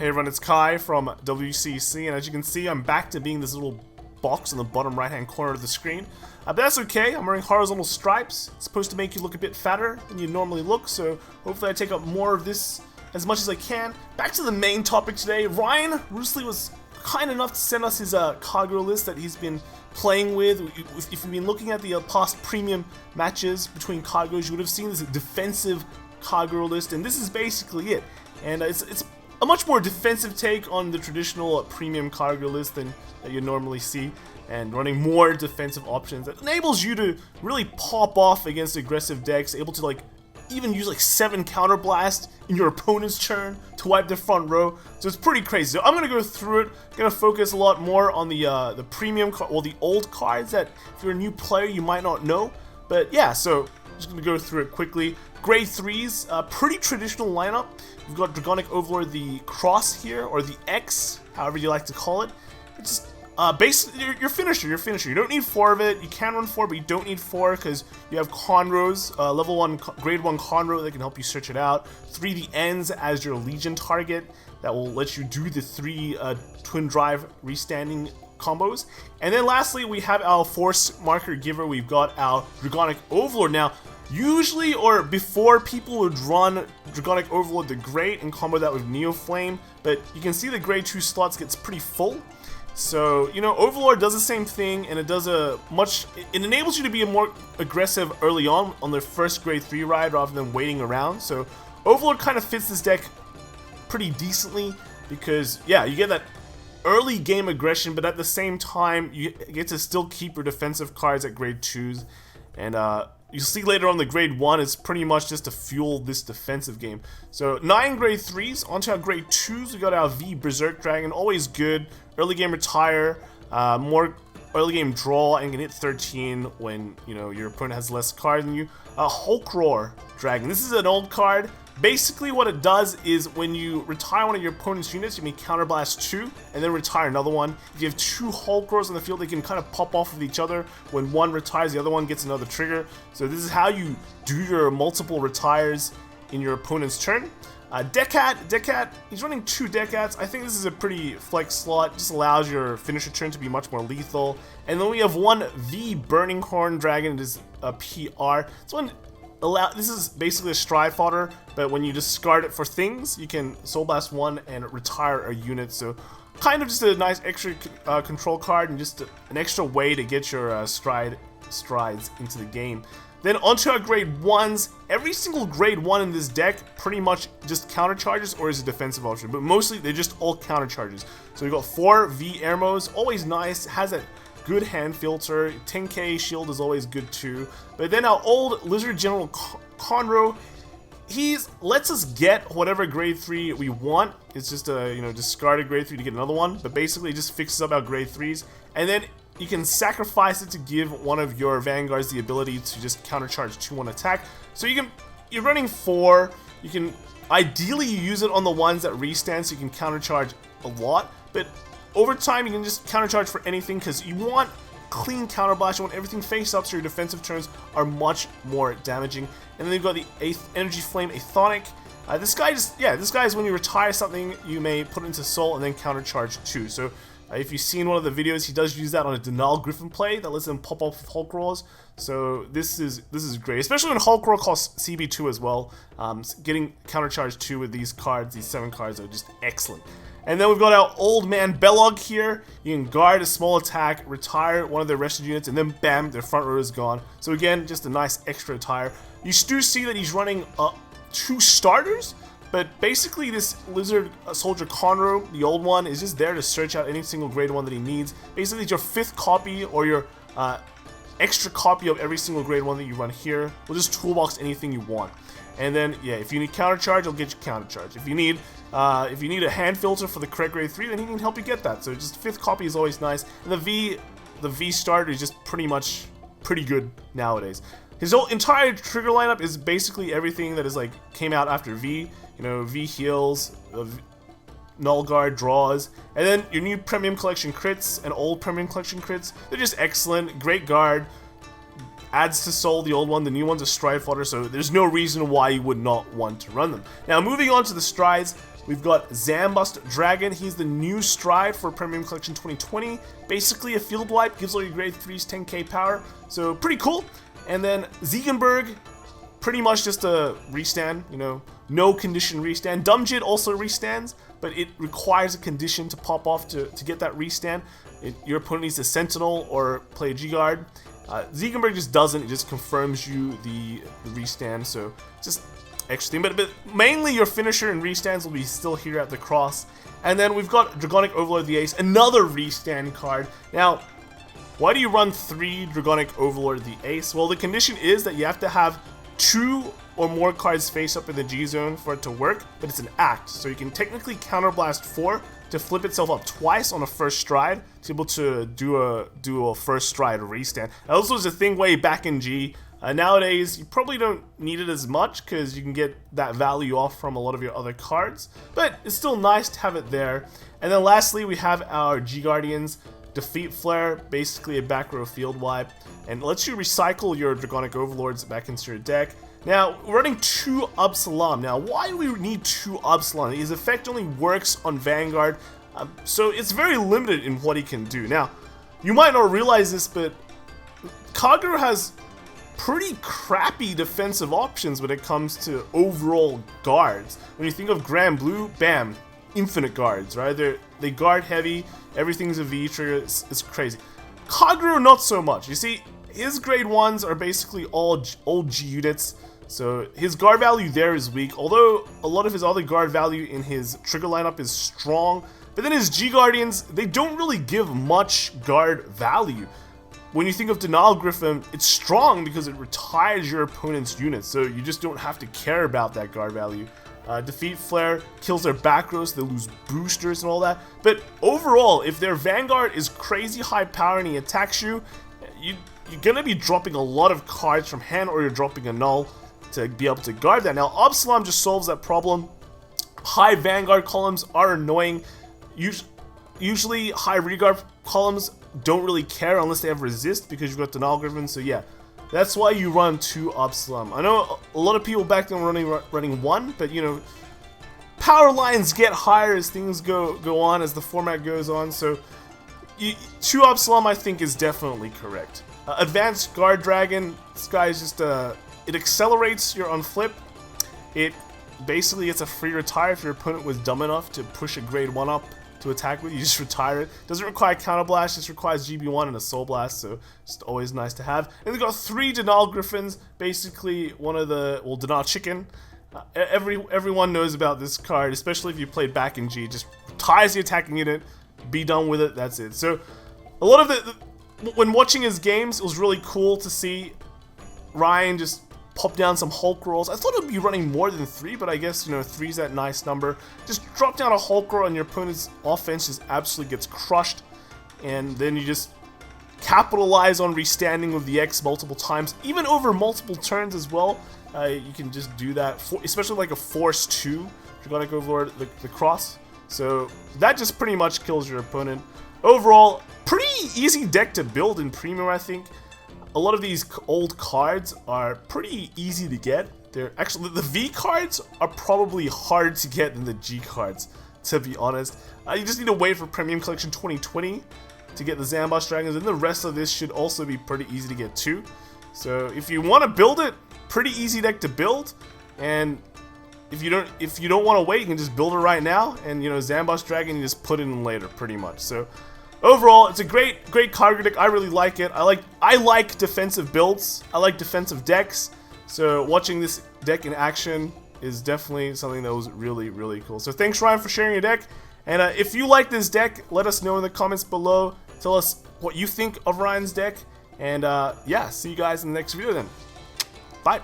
Hey everyone, it's Kai from WCC, and as you can see, I'm back to being this little box in the bottom right hand corner of the screen. But that's okay, I'm wearing horizontal stripes. It's supposed to make you look a bit fatter than you normally look, so hopefully I take up more of this as much as I can. Back to the main topic today. Ryan Rusli was kind enough to send us his Kagero list that he's been playing with. If you've been looking at the past premium matches between Kageros, you would have seen this defensive Kagero list, and this is basically it. And it's a much more defensive take on the traditional premium Kagero list than that you normally see, and running more defensive options that enables you to really pop off against aggressive decks, able to even use 7 counter blast in your opponent's turn to wipe their front row. So it's pretty crazy. So I'm gonna go through it. I'm gonna focus a lot more on the premium or the old cards that if you're a new player you might not know. But yeah, so just gonna go through it quickly. Grade 3s, pretty traditional lineup. We've got Dragonic Overlord, the Cross here, or the X, however you like to call it. It's just basically your finisher. You don't need 4 of it. You can run 4, but you don't need 4 because you have Conros, level 1, grade 1 Conro that can help you search it out. 3 the Ends as your Legion target that will let you do the 3 Twin Drive restanding combos. And then lastly, we have our Force Marker Giver. We've got our Dragonic Overlord. Now, usually, or before, people would run Dragonic Overlord the Great and combo that with Neo Flame, but you can see the grade 2 slots gets pretty full. So, you know, Overlord does the same thing, and it does it enables you to be more aggressive early on their first grade 3 ride rather than waiting around. So Overlord kind of fits this deck pretty decently because, yeah, you get that early game aggression, but at the same time, you get to still keep your defensive cards at grade 2s, and you'll see later on the grade 1 is pretty much just to fuel this defensive game. So 9 grade 3s, onto our grade 2s, we got our V Berserk Dragon, always good. Early game retire, more early game draw, and can hit 13 when your opponent has less cards than you. Hulk Roar Dragon, this is an old card. Basically what it does is when you retire one of your opponent's units, you may counterblast 2 and then retire another one. If you have 2 Hulk Roars on the field, they can kind of pop off of each other. When one retires, the other one gets another trigger. So this is how you do your multiple retires in your opponent's turn. Deckhat, he's running 2 Deckhats. I think this is a pretty flex slot, just allows your finisher turn to be much more lethal. And then we have 1 V Burning Horn Dragon. It is a PR. This is basically a stride fodder, but when you discard it for things, you can Soul Blast 1 and retire a unit. So kind of just a nice extra control card and just an extra way to get your strides into the game. Then onto our grade 1s. Every single grade 1 in this deck pretty much just counter charges or is a defensive option, but mostly they're just all counter charges. So we got 4 V Airmos, always nice, has that good hand filter. 10k shield is always good too. But then our old Lizard General Conro, he lets us get whatever grade 3 we want. It's just a discard a grade 3 to get another one, but basically it just fixes up our grade 3s, and then you can sacrifice it to give one of your Vanguards the ability to just countercharge 2 on attack. So you're running 4. You can ideally use it on the ones that restand, so you can countercharge a lot, but over time you can just countercharge for anything because you want clean counterblast. You want everything face up so your defensive turns are much more damaging. And then you've got the 8th Energy Flame Athonic. This guy is when you retire something, you may put it into Soul and then countercharge 2. So if you've seen one of the videos, he does use that on a Denial Griffin play that lets him pop off with Hulk Roars. So this is great, especially when Hulk Roar costs CB2 as well. Getting countercharge 2 with these cards, these 7 cards, are just excellent. And then we've got our Old Man Belloc here. You can guard a small attack, retire one of their rested units, and then bam, their front row is gone. So again, just a nice extra retire. You do see that he's running 2 starters. But basically this Lizard Soldier Conro, the old one, is just there to search out any single grade 1 that he needs. Basically it's your 5th copy or your extra copy of every single grade 1 that you run here. We'll just toolbox anything you want. And then yeah, if you need countercharge, it'll get you countercharge. If you need a hand filter for the correct grade 3, then he can help you get that. So just 5th copy is always nice. And the V starter is just pretty good nowadays. His whole entire trigger lineup is basically everything that is came out after V. V heals, Null Guard draws, and then your new Premium Collection crits and old Premium Collection crits. They're just excellent. Great guard. Adds to Soul, the old one. The new one's a stride fodder, so there's no reason why you would not want to run them. Now, moving on to the strides, We've got Zambust Dragon. He's the new stride for Premium Collection 2020. Basically a field wipe, gives all your grade 3s 10k power, so pretty cool. And then Ziegenberg, pretty much just a restand, you know, no condition restand. Dumjit also restands, but it requires a condition to pop off to get that restand. Your opponent needs a Sentinel or play a G-Guard. Ziegenberg just doesn't, it just confirms you the restand, so just extra thing. But mainly your finisher and restands will be still here at the cross. And then we've got Dragonic Overlord the Ace, another restand card. Now, why do you run 3 Dragonic Overlord the Ace? Well, the condition is that you have to have 2 or more cards face up in the G zone for it to work, but it's an act, so you can technically counterblast 4 to flip itself up twice on a first stride to be able to do a first stride restand. Now, this was a thing way back in G. Nowadays, you probably don't need it as much because you can get that value off from a lot of your other cards, but it's still nice to have it there. And then lastly, we have our G Guardians. Defeat Flare, basically a back row field wipe, and lets you recycle your Dragonic Overlords back into your deck. Now, we're running 2 Absalom. Now, why do we need 2 Absalom? His effect only works on Vanguard, so it's very limited in what he can do. Now, you might not realize this, but Kagero has pretty crappy defensive options when it comes to overall guards. When you think of Grand Blue, bam, infinite guards, right? They guard heavy, everything's a V trigger, it's crazy. Kagero, not so much. You see, his grade 1s are basically all old G units, so his guard value there is weak, although a lot of his other guard value in his trigger lineup is strong. But then his G Guardians, they don't really give much guard value. When you think of Denial Griffin, it's strong because it retires your opponent's units, so you just don't have to care about that guard value. Defeat Flare kills their back rows, they lose boosters and all that. But overall, if their Vanguard is crazy high power and he attacks you, you're gonna be dropping a lot of cards from hand, or you're dropping a null to be able to guard that. Now, Absalom just solves that problem. High Vanguard columns are annoying. Usually, high Reguard columns don't really care unless they have resist because you've got Denial Griffin, so yeah. That's why you run 2 Absalom. I know a lot of people back then were running 1, but you know, power lines get higher as things go on, as the format goes on, so 2 Absalom I think is definitely correct. Advanced Guard Dragon, this guy is just, it accelerates your unflip. It basically gets a free retire if your opponent was dumb enough to push a grade 1 up to attack with, you just retire it. Doesn't require counterblast, just requires GB1 and a soul blast, so just always nice to have. And we've got 3 Denial Griffins, basically one of the, well, Denial Chicken. Everyone knows about this card, especially if you played back in G. Just retires the attacking unit, be done with it, that's it. So a lot of when watching his games, it was really cool to see Ryan just pop down some Hulk rolls. I thought it would be running more than 3, but I guess, you know, 3's that nice number. Just drop down a Hulk roll and your opponent's offense just absolutely gets crushed. And then you just capitalize on restanding with the X multiple times, even over multiple turns as well. You can just do that, especially like a Force 2, Dragonic Overlord, the cross. So that just pretty much kills your opponent. Overall, pretty easy deck to build in Premium, I think. A lot of these old cards are pretty easy to get. They're actually, the V cards are probably harder to get than the G cards, to be honest. You just need to wait for Premium Collection 2020 to get the Zambust Dragons, and the rest of this should also be pretty easy to get too. So if you want to build it, pretty easy deck to build. And if you don't want to wait, you can just build it right now, and you know, Zambust Dragon, you just put it in later, pretty much. So overall, it's a great Kagero deck. I really like it. I like defensive builds. I like defensive decks. So watching this deck in action is definitely something that was really, really cool. So thanks, Ryan, for sharing your deck. And if you like this deck, let us know in the comments below. Tell us what you think of Ryan's deck. And yeah, see you guys in the next video then. Bye.